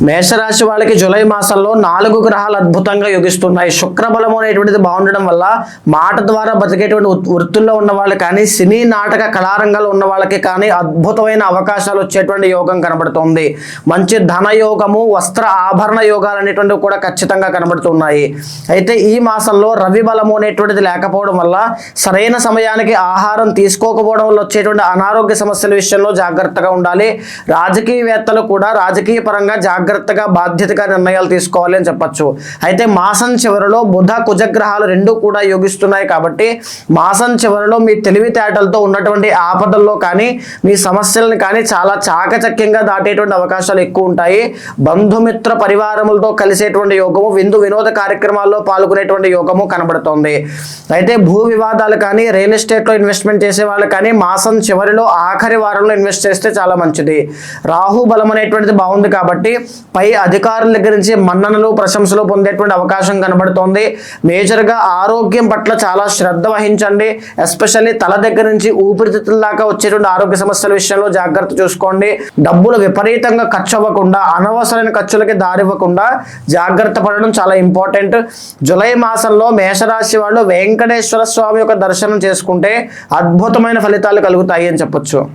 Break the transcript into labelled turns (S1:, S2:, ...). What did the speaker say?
S1: మేషరాశి వాళ్ళకి జూలై మాసంలో 4 గ్రహాలు అద్భుతంగా యోగిస్తున్నాయి. శుక్రబలము అనేటువంటిది బాగుండడం వల్ల మాట ద్వారా బతికేటువంటి వృత్తుల్లో ఉన్న వాళ్ళు కానీ, సినీ నాటక కళారంగంలో ఉన్న వాళ్ళకి కానీ అద్భుతమైన అవకాశాలు వచ్చేటువంటి యోగం కనబడుతుంది. మంచి ధన యోగము, వస్త్ర ఆభరణ యోగాలు అనేటువంటివి కూడా ఖచ్చితంగా కనబడుతున్నాయి. అయితే ఈ మాసంలో రవి బలము అనేటువంటిది లేకపోవడం వల్ల, సరైన సమయానికి ఆహారం తీసుకోకపోవడం వల్ల వచ్చేటువంటి అనారోగ్య సమస్యల విషయంలో జాగ్రత్తగా ఉండాలి. రాజకీయవేత్తలు కూడా రాజకీయ పరంగా జాగ్రత్తగా బాధ్యతగా నిర్ణయాలు తీసుకోవాలి అని చెప్పచ్చు. అయితే మాసం చివరిలో బుధ కుజగ్రహాలు రెండూ కూడా యోగిస్తున్నాయి కాబట్టి, మాసం చివరిలో మీ తెలివితేటలతో ఉన్నటువంటి ఆపదల్లో కానీ, మీ సమస్యలను కానీ చాలా చాకచక్యంగా దాటేటువంటి అవకాశాలు ఎక్కువ ఉంటాయి. బంధుమిత్ర పరివారములతో కలిసేటువంటి యోగము, విందు వినోద కార్యక్రమాల్లో పాల్గొనేటువంటి యోగము కనబడుతోంది. అయితే భూ వివాదాలు కానీ, రియల్ ఎస్టేట్లో ఇన్వెస్ట్మెంట్ చేసే వాళ్ళు కానీ మాసం చివరిలో ఆఖరి వారంలో ఇన్వెస్ట్ చేస్తే చాలా మంచిది. రాహు బలం అనేటువంటిది బాగుంది కాబట్టి పై అధికారుల దగ్గర నుంచి మన్ననలు, ప్రశంసలు పొందేటువంటి అవకాశం కనబడుతోంది. మేజర్గా ఆరోగ్యం పట్ల చాలా శ్రద్ధ వహించండి. ఎస్పెషల్లీ తల దగ్గర నుంచి ఊపిరితిత్తుల దాకా వచ్చేటువంటి ఆరోగ్య సమస్యల విషయంలో జాగ్రత్త చూసుకోండి. డబ్బులు విపరీతంగా ఖర్చు అవ్వకుండా, అనవసరమైన ఖర్చులకి దారివ్వకుండా జాగ్రత్త పడడం చాలా ఇంపార్టెంట్. జూలై మాసంలో మేషరాశి వాళ్ళు వెంకటేశ్వర స్వామి యొక్క దర్శనం చేసుకుంటే అద్భుతమైన ఫలితాలు కలుగుతాయి అని చెప్పొచ్చు.